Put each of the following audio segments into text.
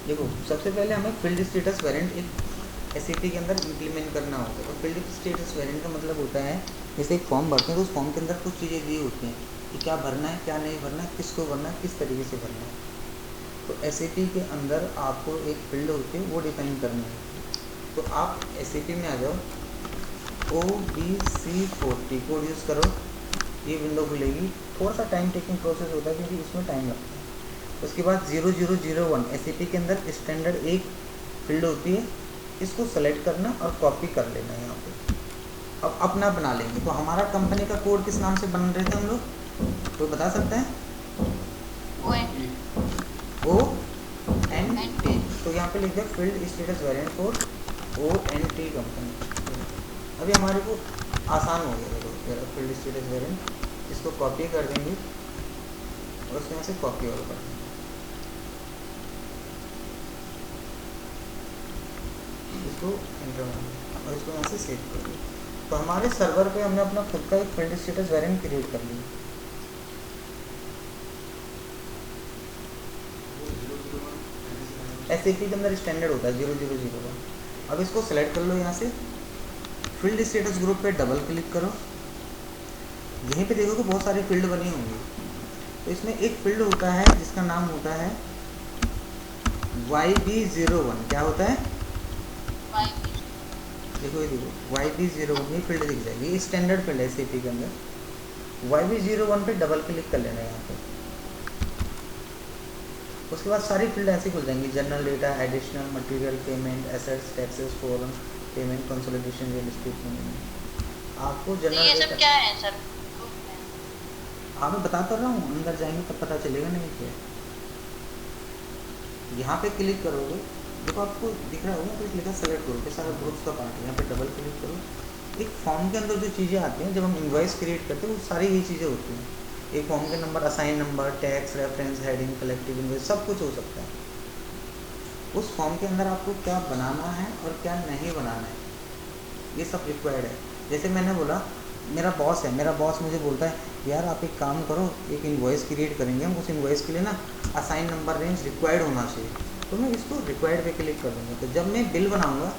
देखो सबसे पहले हमें फील्ड स्टेटस वेरिएंट एक एसएपी के अंदर इम्प्लीमेंट करना होता है। और फील्ड स्टेटस वेरिएंट का मतलब होता है जैसे एक फॉर्म भरते हैं तो उस फॉर्म के अंदर कुछ चीज़ें दी होती हैं कि क्या भरना है, क्या नहीं भरना है, किसको भरना है, किस तरीके से भरना है। तो एसएपी के अंदर आपको एक फील्ड होती है वो डिफाइन करनी है। तो आप एसएपी में आ जाओ, OBC40 कोड यूज़ करो, ये विंडो खुलेगी। थोड़ा सा टाइम टेकिंग प्रोसेस होता है क्योंकि इसमें टाइम लगता है। उसके बाद 0001 एसएपी के अंदर स्टैंडर्ड एक फील्ड होती है, इसको सेलेक्ट करना और कॉपी कर लेना यहाँ पे। अब अपना बना लेंगे। तो हमारा कंपनी का कोड किस नाम से बन रहे थे हम लोग, कोई बता सकते हैं? ONT। तो यहाँ पे लिख दिया field status variant for ONT company. अभी हमारे को आसान हो गया। देखो फील्ड स्टेटस वेरिएंट, इसको कॉपी कर देंगे और उसमें यहाँ से कॉपी और कर देंगे, इसको एंटर मारेंगे और इसको यहाँ से सेव कर देंगे। तो हमारे सर्वर पे हमने अपना खुद का एक फील्ड स्टेटस वेरिएंट क्रिएट कर लिया। एसएपी के अंदर स्टैंडर्ड होता है 0001। अब इसको सेलेक्ट कर लो, यहाँ से फील्ड स्टेटस ग्रुप पे डबल क्लिक करो। यहीं पे देखो कि बहुत सारे फील्ड बने होंगे। तो इसमें एक फील्ड होता है जिसका नाम होता है YB01। क्या होता है? देखो ये देखो YB01 ये फील्ड दिख जाएगी, ये स्टैंडर्ड फील्ड है एसएपी के अंदर। YB01 पे डबल क्लिक कर लेना है यहाँ पे। उसके बाद सारी फील्ड ऐसे खुल जाएंगी, general data, additional, material, payment, assets, taxes, foreign payment, consolidation, real estate payment. आपको जनरल ये सब क्या है सर? हाँ मैं बताता रहा हूँ, अंदर जाएंगे तब पता चलेगा नहीं क्या। यहाँ पे क्लिक करोगे, देखो आपको दिख रहा होगा तो लिखा सेलेक्ट करो, सारा ग्रुप्स का पार्ट है। यहाँ पे डबल क्लिक करो। एक फॉर्म के अंदर जो चीज़ें आती हैं जब हम इनवॉइस क्रिएट करते हैं वो सारी यही चीज़ें होती हैं। एक फॉर्म के number, assign number, tax, reference, heading, collective invoice, सब कुछ हो सकता है। उस फॉर्म के अंदर आपको क्या बनाना है और क्या नहीं बनाना है, ये सब रिक्वायर्ड है। जैसे मैंने बोला मेरा बॉस है, मेरा बॉस मुझे बोलता है यार आप एक काम करो, एक इनवॉइस क्रिएट करेंगे हम, उस इनवॉइस के लिए ना असाइन नंबर रेंज रिक्वायर्ड होना चाहिए। तो मैं इसको रिक्वायर्ड पे क्लिक कर दूँगा। तो जब मैं बिल बनाऊँगा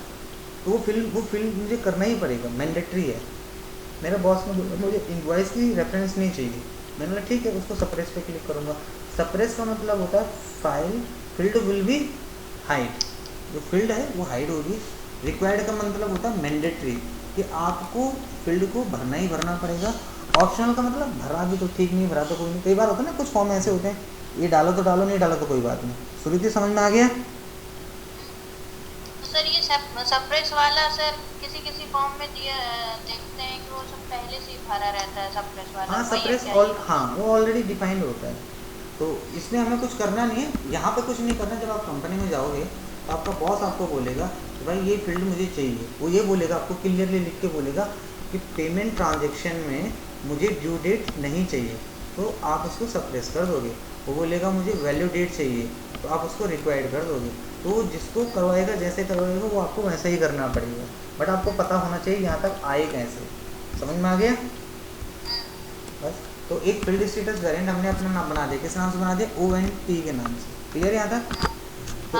तो वो फिल मुझे करना ही पड़ेगा, मैंडेटरी है। मेरा बॉस ने बोला मुझे इनवॉइस की रेफरेंस नहीं चाहिए, मैंने बोला ठीक है, उसको सप्रेस पे क्लिक करूँगा। सप्रेस का मतलब होता है file field will be hide, जो फील्ड है वो हाइड होगी। रिक्वायर्ड का मतलब होता है मैंडेटरी, कि आपको फील्ड को भरना ही भरना पड़ेगा। ऑप्शनल का मतलब भरा भी तो ठीक, नहीं भरा तो कोई नहीं। कई बार होता है ना कुछ फॉर्म ऐसे होते हैं, ये डालो तो डालो, नहीं डालो तो कोई बात नहीं। सुरीति समझ में आ गया? सर ये सप्रेस वाला सर किसी फॉर्म में दिया देखते हैं कि वो सब पहले से ही भरा रहता है सप्रेस वाला। हाँ सप्रेस हाँ वो ऑलरेडी डिफाइंड होता है, तो इसमें हमें कुछ करना नहीं है। यहाँ पे कुछ नहीं करना। जब आप कंपनी में जाओगे तो आपका बॉस आपको बोलेगा कि भाई ये फील्ड मुझे चाहिए। वो ये बोलेगा, आपको क्लियरली लिख के बोलेगा कि पेमेंट ट्रांजेक्शन में मुझे ड्यू डेट नहीं चाहिए, तो आप उसको सप्रेस कर दोगे। वो बोलेगा मुझे वैल्यू डेट चाहिए, तो आप उसको रिक्वायर्ड कर दोगे। तो जिसको करवाएगा, जैसे करवाएगा वो आपको वैसा ही करना पड़ेगा। बट आपको पता होना चाहिए यहाँ तक आए कैसे। समझ में आ गया? बस। तो एक फील्ड स्टेटस वेरिएंट हमने अपना नाम बना दिया। किस नाम से बना दिया? ONT के नाम से। क्लियर यहाँ तक? तो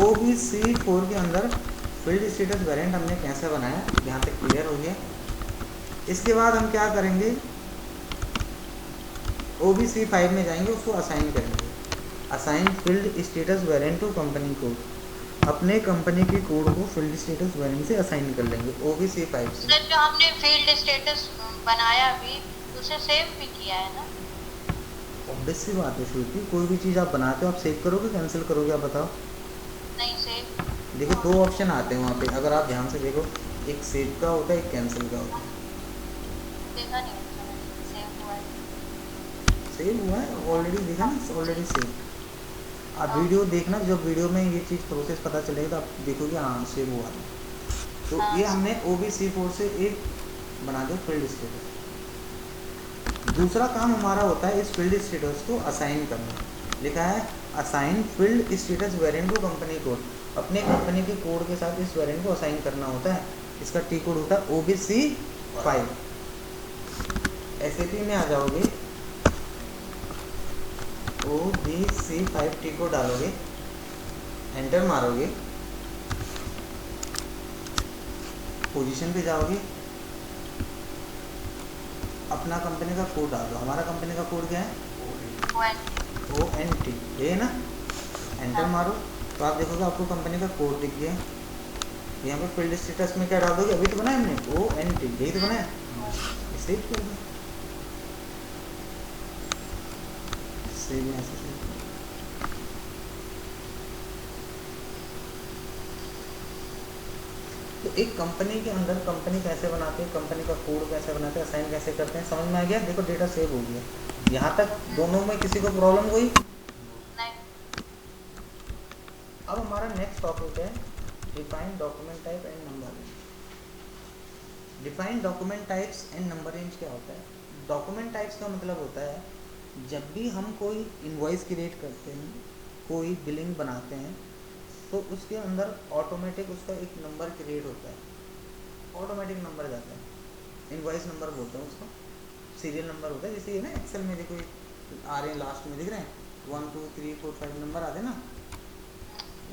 OBC4 के अंदर फील्ड स्टेटस वेरिएंट हमने कैसे बनाया, यहाँ तक क्लियर हो गया। इसके बाद हम क्या करेंगे, OBC5 में जाएंगे, उसको असाइन करेंगे। Assign field status variant to company code. अपने कंपनी के कोड को फील्ड स्टेटस वेरिएंट से असाइन कर लेंगे OBC5 से। सर जो हमने फील्ड स्टेटस बनाया अभी, उसे सेव भी किया है ना? ऑब्वियस सी बात है श्रुति, कोई भी चीज़ आप बनाते हो आप सेव करोगे कैंसिल करोगे, आप बताओ? नहीं सेव। देखो दो ऑप्शन आते हैं वहाँ पे, अगर आप ध्यान से देखो, एक सेव का होता है, एक कैंसिल का होता है। देखा नहीं सेव हुआ है। सेव हुआ है ऑलरेडी, देखा ना, ऑलरेडी सेव। आप वीडियो देखना, जब वीडियो में ये चीज़ प्रोसेस पता चलेगा तो आप देखोगे हाँ सेव हुआ है। तो ये हमने OBC4 से एक बना दिया फील्ड स्टेटस। दूसरा काम हमारा होता है इस फील्ड स्टेटस को असाइन करना। लिखा है assign field status variant to company code. अपने कंपनी के कोड के साथ इस वेरिएंट को असाइन करना होता है। इसका टी कोड होता है OBC5। SAP में आ जाओगे, OBC5 टी कोड डालोगे, एंटर मारोगे, पोजीशन पे जाओगे, अपना कंपनी का कोड डाल दो। हमारा कंपनी का कोड क्या है? ONT, ये है ना। एंटर मारो तो आप देखोगे आपको कंपनी का कोड दिख गया। यहाँ पे फील्ड स्टेटस में क्या डाल दोगे? अभी तो बनाया हमने ONT, यही तो बनाया, सेव कर दो। सेव यहाँ से सेव। तो एक कंपनी के अंदर कंपनी कैसे बनाते हैं, कंपनी का कोड कैसे बनाते हैं, असाइन कैसे करते हैं, समझ में आ गया? देखो डेटा सेव हो गया। यहाँ तक दोनों में किसी को प्रॉब्लम हुई? अब हमारा नेक्स्ट टॉपिक है define document type and number range. Define document types and number range क्या होता है? डॉक्यूमेंट टाइप्स का मतलब होता है जब भी हम कोई इनवॉइस क्रिएट करते हैं, कोई बिलिंग बनाते हैं, तो उसके अंदर ऑटोमेटिक उसका एक नंबर क्रिएट होता है, ऑटोमेटिक नंबर जाता है, इनवॉइस नंबर बोलते हैं उसको, सीरियल नंबर होता है। जैसे ये ना एक्सेल में देखो आ रहे हैं, लास्ट में दिख रहे हैं 1 2 3 4 5 नंबर आते हैं ना,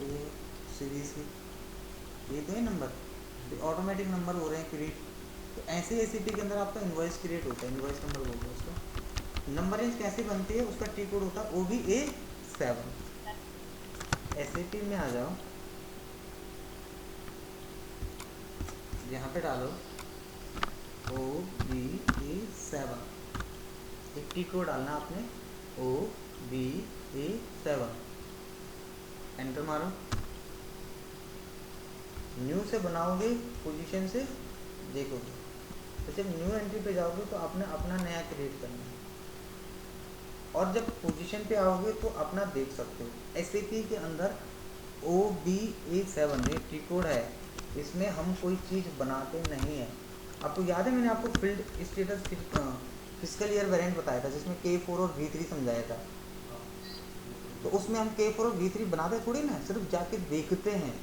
ये सीरीज के, ये तो है नंबर, ऑटोमेटिक नंबर हो रहे हैं क्रिएट। तो ऐसे एसीपी के अंदर आपका इनवॉइस क्रिएट होता है, इनवॉइस नंबर बोलते हैं उसको। नंबर रेंज कैसे बनती है? उसका टी कोड होता है OBA7। एसीपी में आ जाओ, यहाँ पे डालो OBA7, एक टी कोड डालना आपने OBA7, एंटर मारो। न्यू से बनाओगे, पोजीशन से देखोगे, तो जब न्यू एंट्री पे जाओगे तो आपने अपना नया क्रिएट करना है, और जब पोजीशन पे आओगे तो अपना देख सकते हो। एसएपी के अंदर OBA7 ये की कोड है, इसमें हम कोई चीज़ बनाते नहीं है। आपको याद है मैंने आपको field status physical year variant बताया था, जिसमें K4 और V3 समझाया था। तो उसमें हम K4 और V3 बनाते थोड़ी ना, सिर्फ जाके देखते हैं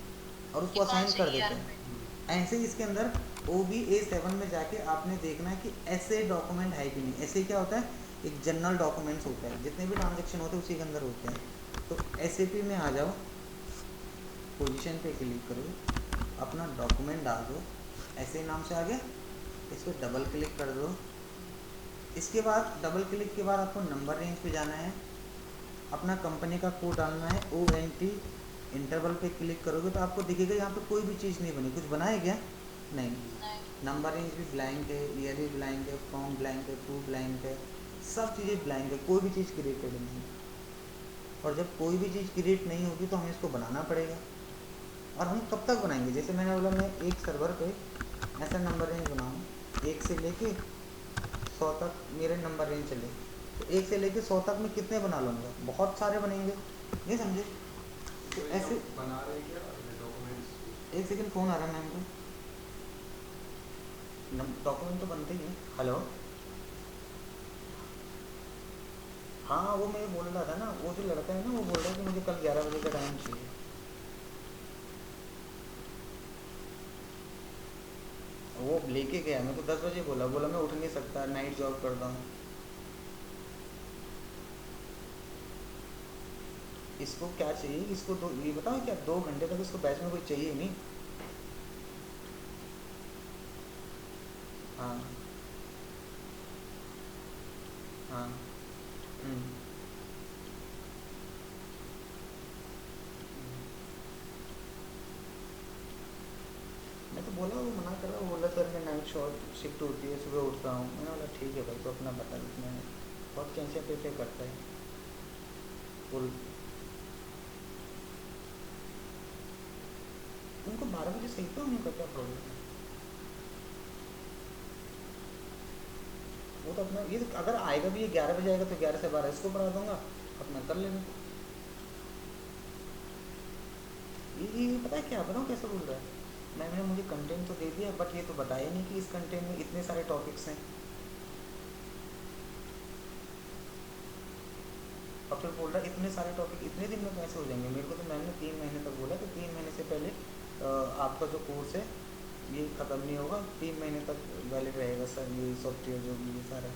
और उसको असाइन कर देते हैं। ऐसे ही इसके अंदर OBA7 में जाके आपने देखना है कि ऐसे डॉक्यूमेंट है कि नहीं। ऐसे क्या होता है, एक जनरल डॉक्यूमेंट्स होता है, जितने भी ट्रांजेक्शन होते हैं उसी के अंदर होते हैं। तो SAP में आ जाओ, पोजीशन पे क्लिक करो, अपना डॉक्यूमेंट डाल दो, ऐसे नाम से आ गया, इस पर डबल क्लिक कर दो। इसके बाद डबल क्लिक के बाद आपको नंबर रेंज पे जाना है, अपना कंपनी का कोड डालना है ONT, इंटरवल पे क्लिक करोगे तो आपको दिखेगा यहाँ पे कोई भी चीज़ नहीं बनी। कुछ बना है क्या? नहीं। नंबर रेंज भी ब्लैंक है, ईयर भी ब्लैंक है, फ्रॉम ब्लैंक है, टू ब्लैंक है, सब चीज़ें ब्लैंक है, कोई भी चीज़ क्रिएटेड नहीं है। और जब कोई भी चीज़ क्रिएट नहीं होगी तो हमें इसको बनाना पड़ेगा। और हम कब तक बनाएंगे? जैसे मैंने बोला, मैं एक सर्वर पे ऐसा नंबर रेंज बनाऊँ 1 से लेके 100 तक मेरे नंबर रेंज चले, तो 1 से लेके 100 तक मैं कितने बना लूँगा? बहुत सारे बनेंगे, नहीं समझे? तो ऐसे बना रहे क्या डॉक्यूमेंट्स? एक सेकंड, फ़ोन आ रहा है मैम को। डॉक्यूमेंट तो बनते ही हैं। हेलो, हाँ वो मैं बोल रहा था ना, वो जो लड़का है ना, वो बोल रहा है कि मुझे कल 11 बजे का टाइम चाहिए। वो लेके गया, मेरे को 10 बजे बोला मैं उठ नहीं सकता, नाइट जॉब करता हूँ। इसको क्या चाहिए? इसको दो, ये बताओ क्या 2 घंटे तक इसको बैच में कोई चाहिए नहीं? हाँ हाँ। मैं तो बोला, वो मना कर रहा, वो बोला सर मैं नाइट शॉर्ट शिफ्ट होती है, सुबह उठता हूँ। मैंने बोला ठीक है भाई, तो अपना बता देते हैं, बहुत टेंशन पे करता है। और उनको 12 बजे सही, तो उनका क्या प्रॉब्लम है? वो तो अपना ये तो, अगर आएगा भी ये 11 बजे आएगा तो 11 से 12 इसको पढ़ा दूंगा, अपना कर लेना। ये पता है क्या बताऊँ कैसे बोल रहा है? मैंने मुझे कंटेंट तो दे दिया, बट ये तो बताया नहीं कि इस कंटेंट में इतने सारे टॉपिक्स हैं। और फिर बोल रहा है इतने सारे टॉपिक इतने दिन में कैसे हो जाएंगे? मेरे को तो मैम ने 3 महीने तक बोला कि 3 महीने से पहले आपका जो कोर्स है ये ख़त्म नहीं होगा, 3 महीने तक वैलिड रहेगा सर, ये सॉफ्टवेयर जो भी ये सारा।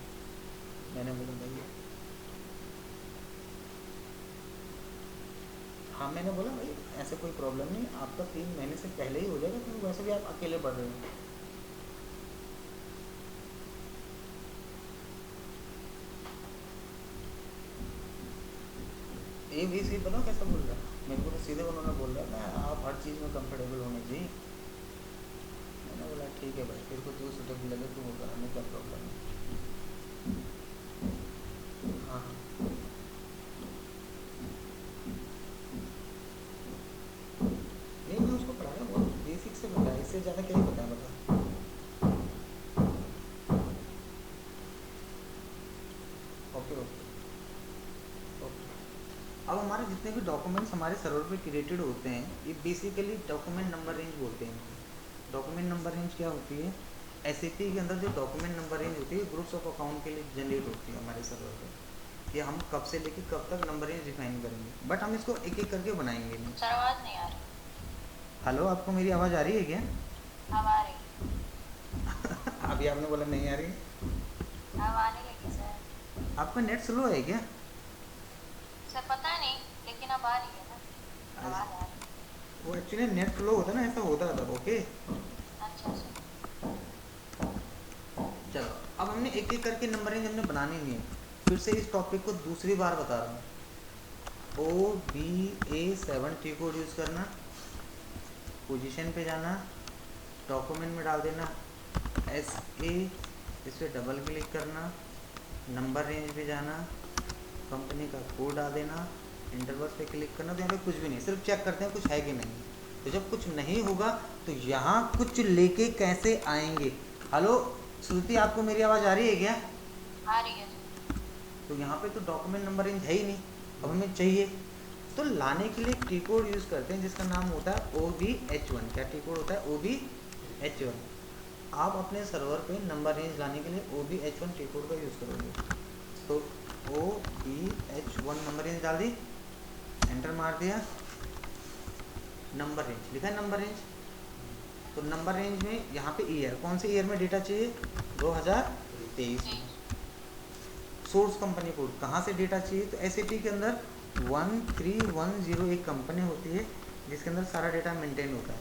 मैंने बोला भाई हाँ मैंने बोला भाई ऐसे कोई प्रॉब्लम नहीं, आपका 3 महीने से पहले ही हो जाएगा, क्योंकि वैसे भी आप अकेले पढ़ रहे हो। ये भी सी बताओ कैसा बोल रहा है, मेरे को तो सीधे उन्होंने बोल रहा है मैं आप हर चीज़ में कंफर्टेबल होने चाहिए। मैंने बोला ठीक है भाई, तेरे को जो सूटेबल लगे तू वो करा, हमें क्या प्रॉब्लम है। हाँ हाँ नहीं मैं उसको पढ़ाया बहुत बेसिक से बताया, इससे ज़्यादा क्या ही बताया बता। Okay okay okay. अब हमारे जितने भी डॉक्यूमेंट्स हमारे सर्वर पे क्रिएटेड होते हैं, ये बेसिकली डॉक्यूमेंट नंबर रेंज बोलते हैं इनको। डॉक्यूमेंट नंबर रेंज क्या होती है, एसएपी के अंदर जो डॉक्यूमेंट नंबर रेंज होती है ग्रुप्स ऑफ अकाउंट के लिए जनरेट होती है हमारे सर्वर पे, कि हम कब से लेके कब तक नंबर रेंज डिफाइन करेंगे, बट हम इसको एक एक करके बनाएंगे नहीं। सर आवाज नहीं आ रही। हेलो, आपको मेरी आवाज़ आ रही है क्या? अब आ रही। अभी आपने बोला नहीं आ रही। अब आने लगी सर। आपका नेट स्लो है क्या? सर पता नहीं, लेकिन अब आ रही है ना, आवाज आ रही है। वो एक्चुअली नेट स्लो होता है ना, ऐसा होता था। ओके अच्छा सर। चलो, अब हमने एक एक करके नंबर रेंज हमने बनानी नहीं है। फिर से इस टॉपिक को दूसरी बार बता रहा हूँ। OBA7 टी कोड यूज़ करना, पोजीशन पे जाना, डॉक्यूमेंट में डाल देना SA, इस पर डबल क्लिक करना, नंबर रेंज पे जाना, कंपनी का कोड डाल देना, इंटरवल्स पे क्लिक करना। तो यहाँ पे कुछ भी नहीं, सिर्फ चेक करते हैं कुछ है कि नहीं। तो जब कुछ नहीं होगा तो यहाँ कुछ लेके कैसे आएंगे। हेलो श्रुति, आपको मेरी आवाज़ आ रही है क्या? आ रही है सर। तो यहाँ पे तो डॉक्यूमेंट नंबर रेंज है ही नहीं, अब हमें चाहिए। तो लाने के लिए टी कोड यूज़ करते हैं जिसका नाम होता है OBH1। क्या टी कोड होता है? OBH1। आप अपने सर्वर पे नंबर रेंज लाने के लिए OBH1 टी कोड का यूज़ करोगे। तो OBH1 नंबर रेंज डाल दी, एंटर मार दिया, नंबर रेंज लिखा है, नंबर रेंज। तो नंबर रेंज में यहाँ पे ईयर, कौन से ईयर में डेटा चाहिए? 2023 में। सोर्स कंपनी कोड, कहाँ से डेटा चाहिए? तो एसएपी के अंदर 1310 एक कंपनी होती है जिसके अंदर सारा डेटा मेंटेन होता है।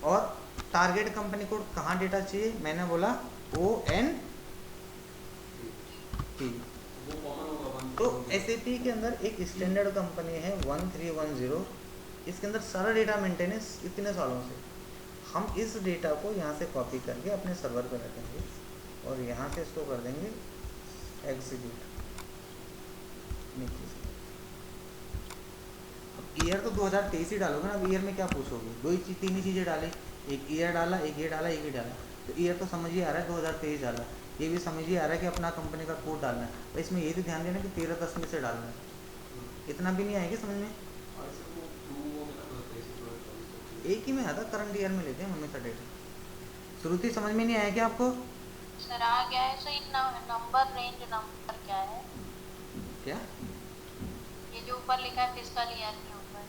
और टारगेट कंपनी कोड, कहाँ डेटा चाहिए? मैंने बोला ONT। वो कॉमन होगा तो एसएपी के अंदर एक स्टैंडर्ड कंपनी है 1310, इसके अंदर सारा डेटा मेंटेन है इतने सालों से। हम इस डेटा को यहाँ से कॉपी करके अपने सर्वर पर रखेंगे और यहाँ से इसको कर देंगे एग्जीक्यूट नीचे से। अब ईयर तो 2023 ही डालोगे ना, अब ईयर में क्या पूछोगे? तीन ही चीज़ें डाली, एक ईयर डाला, एक ये डाला, एक ही डाला। तो ईयर तो समझ ही आ रहा है 2023 डाला, ये भी समझ ही आ रहा है कि अपना कंपनी का कोड डालना है। तो इसमें ये भी ध्यान देना कि 13/10 में से डालना है। इतना भी नहीं आएगा समझ में, एक ही में आता, करंट ईयर में लेते हैं हमेशा डेटा। श्रुति समझ में नहीं आया क्या आपको? सर आ गया है सर। नंबर रेंज नंबर क्या है? क्या ये जो ऊपर लिखा है फिजिकल ईयर के ऊपर,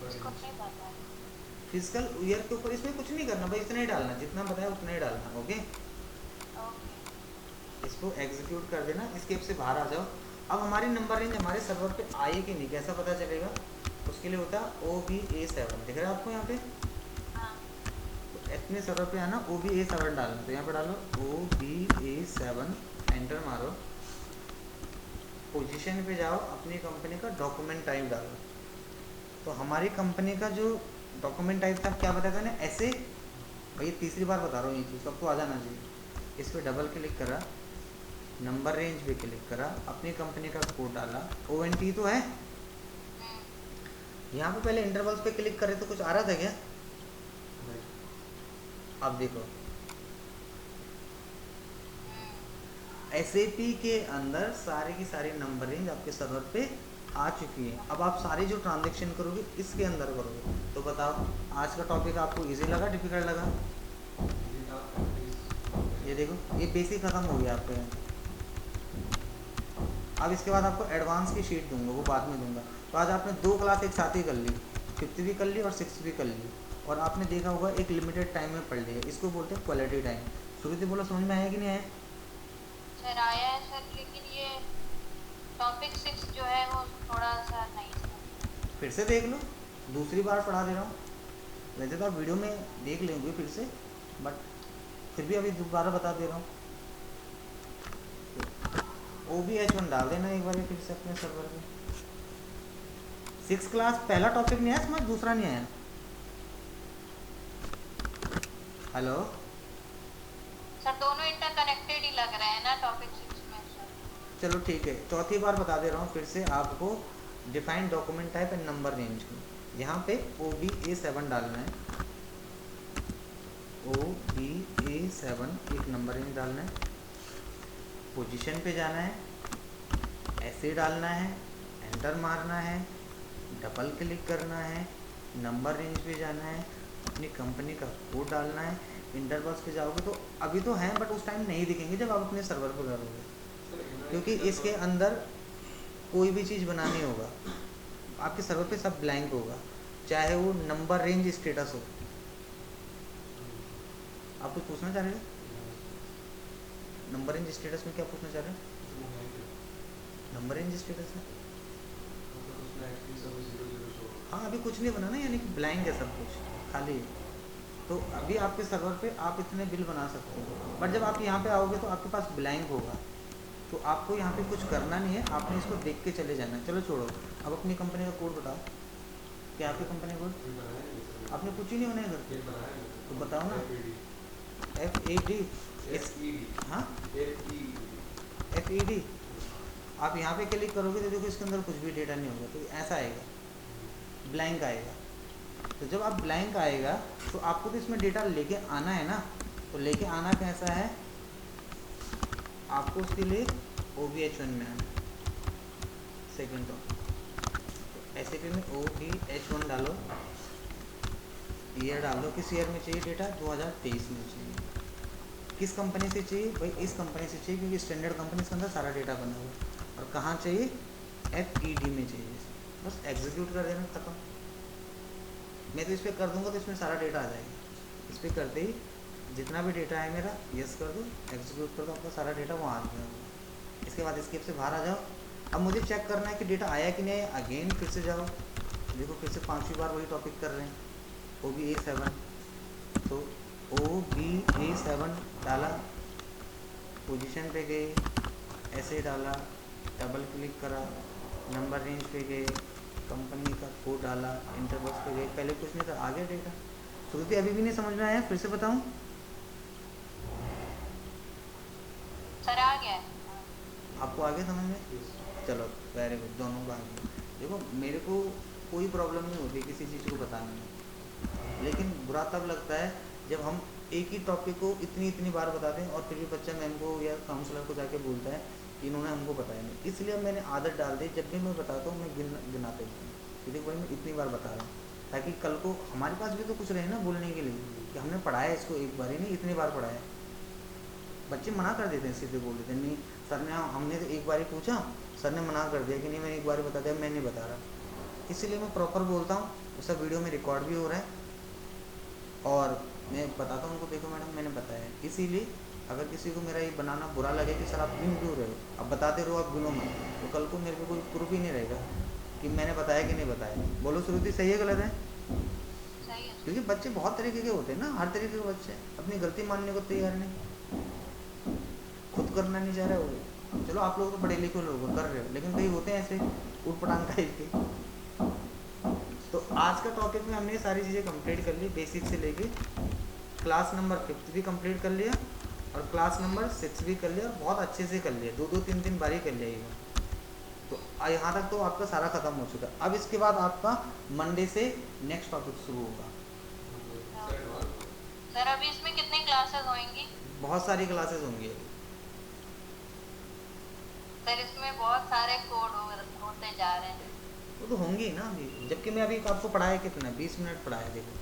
इसको नहीं पता है। फिजिकल ईयर के ऊपर इसमें कुछ नहीं करना भाई, इतना ही डालना, जितना बताया उतना ही डालना। Okay, okay. इसको एग्जीक्यूट कर देना, स्केप से बाहर आ जाओ। अब हमारी नंबर रेंज हमारे सर्वर पे आई कि नहीं, कैसा पता चलेगा? उसके लिए होता है OBA7, दिख रहा है आपको यहाँ पे? हाँ। तो अपने सर्वर पे आना, OBA7 डालना। तो यहाँ पे डालो OBA7, एंटर मारो, पोजीशन पे जाओ, अपनी कंपनी का डॉक्यूमेंट टाइप डालो। तो हमारी कंपनी का जो डॉक्यूमेंट टाइप था क्या बताया था ना, ऐसे भाई तीसरी बार बता रहा हूँ ये चीज़, सबको आ जाना चाहिए। इस पर डबल क्लिक करा, नंबर रेंज पे क्लिक करा, अपनी कंपनी का कोड डाला, ONT तो है। यहाँ पे पहले इंटरवल्स पे क्लिक करे तो कुछ आ रहा था क्या? अब देखो SAP के अंदर सारी की सारी नंबर रेंज आपके सर्वर पे आ चुकी है। अब आप सारे जो ट्रांजेक्शन करोगे इसके अंदर करोगे। तो बताओ आज का टॉपिक आपको इजी लगा डिफिकल्ट लगा? ये देखो, ये बेसिक खत्म हो गया आपके यहाँ। अब इसके बाद आपको एडवांस की शीट दूंगा, वो बाद में दूंगा। तो आज आपने 2 क्लास एक साथ ही कर ली, 5th भी कर ली और 6th भी कर ली, और आपने देखा होगा एक लिमिटेड टाइम में पढ़ लिया। इसको बोलते हैं क्वालिटी टाइम। शुरू से बोला, समझ में आया कि नहीं आया? सर आया है सर, लेकिन ये टॉपिक 6 जो है वो थोड़ा सा नहीं समझ। फिर से देख लो, दूसरी बार पढ़ा दे रहा हूँ। वैसे तो आप वीडियो में देख लेंगे फिर से, बट फिर भी अभी दोबारा बता दे रहा हूँ। OBH1 डाल देना एक बार फिर से अपने सर्वर पे। 6 क्लास पहला टॉपिक नहीं आया समझ, दूसरा नहीं आया। हेलो सर दोनों इंटरकनेक्टेड ही लग रहे हैं ना टॉपिक 6 में सर। चलो ठीक है, चौथी बार बता दे रहा हूँ फिर से आपको। Define document type and number range को यहाँ पे OBA7 डालना है। OBA7 एक नंबर रेंज डालना है। पोजीशन पे जाना है, ऐसे डालना है, एंटर मारना है, डबल क्लिक करना है, नंबर रेंज पे जाना है, अपनी कंपनी का कोड डालना है। इंटरबॉक्स पे जाओगे तो अभी तो हैं बट उस टाइम नहीं दिखेंगे जब आप अपने सर्वर पर करोगे, क्योंकि इसके अंदर कोई भी चीज़ बनानी होगा आपके सर्वर पे सब ब्लैंक होगा, चाहे वो नंबर रेंज स्टेटस हो। आप कुछ पूछना चाह रहे हो? नंबर रेंज स्टेटस में क्या पूछना चाह रहे हो? नंबर रेंज स्टेटस है, हाँ अभी कुछ नहीं बना ना, यानी कि ब्लैंक है सब कुछ, खाली है। तो अभी आपके सर्वर पे आप इतने बिल बना सकते हो, बट जब आप यहाँ पे आओगे तो आपके पास ब्लैंक होगा। तो आपको यहाँ पे कुछ करना नहीं है, आपने इसको देख के चले जाना है। चलो छोड़ो, अब अपनी कंपनी का कोड बताओ। क्या आपकी कंपनी कोड? आपने कुछ ही नहीं बनाया घर, तो बताओ ना। FAD, हाँ FED। आप यहाँ पे क्लिक करोगे तो देखो इसके अंदर कुछ भी डेटा नहीं होगा, तो ऐसा आएगा, ब्लैंक आएगा। तो जब आप ब्लैंक आएगा तो आपको तो इसमें डेटा लेके आना है ना। तो लेके आना कैसा है, आपको उसके लिए OBH1 में आना। सेकेंड तो SAP में OBH1 डालो, ईयर डाल दो, किस ईयर में चाहिए डेटा? 2023 में चाहिए। किस कंपनी से चाहिए भाई? इस कंपनी से चाहिए, क्योंकि स्टैंडर्ड कंपनी के अंदर सारा डेटा बना हुआ है। और कहाँ चाहिए? FED में चाहिए। बस एग्जीक्यूट कर देना, खत्म। मैं तो इस पर कर दूंगा तो इसमें सारा डेटा आ जाएगा। इस पर करते ही जितना भी डेटा है मेरा यस कर दो, एग्जीक्यूट कर दो, आपका सारा डेटा वहाँ आ जाएगा। इसके बाद स्केप से बाहर आ जाओ। अब मुझे चेक करना है कि डेटा आया कि नहीं आया। अगेन फिर से जाओ, देखो फिर से 5वीं बार वही टॉपिक कर रहे हैं, OBA7। तो OBA7 डाला, पोजीशन पे गए, ऐसे डाला, डबल क्लिक करा, नंबर रेंज पे गए, कंपनी का कोड डाला, इंटरबॉक्स पे गए। पहले कुछ नहीं था, आ गया डेटा। श्रुति अभी भी नहीं समझ में आया? फिर से बताऊं? सर आ गया है। आपको आ गया समझ में? चलो वेरी गुड, दोनों को आ गया। देखो मेरे को कोई प्रॉब्लम नहीं होती किसी चीज़ को बताने में, लेकिन बुरा तब लगता है जब हम एक ही टॉपिक को इतनी बार बताते हैं और फिर भी बच्चा मैम को या काउंसलर को जाके बोलता है कि इन्होंने हमको बताया नहीं। इसलिए मैंने आदत डाल दी, जब भी मैं बताता हूँ मैं गिनाते हूँ कि देखो भाई मैं इतनी बार बता रहा हूँ, ताकि कल को हमारे पास भी तो कुछ रहे ना बोलने के लिए कि हमने पढ़ाया इसको एक बार ही नहीं, इतनी बार पढ़ाया। बच्चे मना कर देते हैं, सीधे बोल देते हैं नहीं सर ने, हमने तो एक बार ही पूछा, सर ने मना कर दिया कि नहीं मैंने एक बार ही बता दिया, मैं नहीं बता रहा। इसीलिए मैं प्रॉपर बोलता हूँ, वो सब वीडियो में रिकॉर्ड भी हो रहा है और मैं बताता हूँ उनको, देखो मैडम मैंने बताया है। इसीलिए अगर किसी को मेरा ये बनाना बुरा लगे कि सर आप गिन क्यों रहे हो, अब बताते रहो आप गिनो मत, तो कल को मेरे को कोई प्रूफ ही नहीं रहेगा कि मैंने बताया कि नहीं बताया। बोलो श्रुति, सही है गलत है? सही है। क्योंकि बच्चे बहुत तरीके के होते हैं ना, हर तरीके के बच्चे अपनी गलती मानने को तैयार नहीं, खुद करना नहीं चाह रहे हो। चलो आप लोग तो पढ़े लिखे लोग कर रहे हो, लेकिन कई होते हैं ऐसे उठपटांग टाइप के। तो आज का टॉपिक में हमने सारी चीज़ें कंप्लीट कर ली, बेसिक से लेके क्लास नंबर 5 भी कंप्लीट कर लिया और क्लास नंबर 6 भी कर लिया, बहुत अच्छे से कर लिया, 2-3 बार ही कर लिया ये। तो यहाँ तक तो आपका सारा खत्म हो चुका। अब इसके बाद आपका मंडे से नेक्स्ट टॉपिक शुरू होगा। सर अभी इसमें कितनी क्लासेस होंगी? बहुत सारी क्लासेस होंगी। सर इसमें बहुत सारे कोड होते जा रहे हैं। वो तो होंगी ना अभी, जबकि मैं अभी आपको पढ़ाया कितना, 20 मिनट पढ़ाया। देखो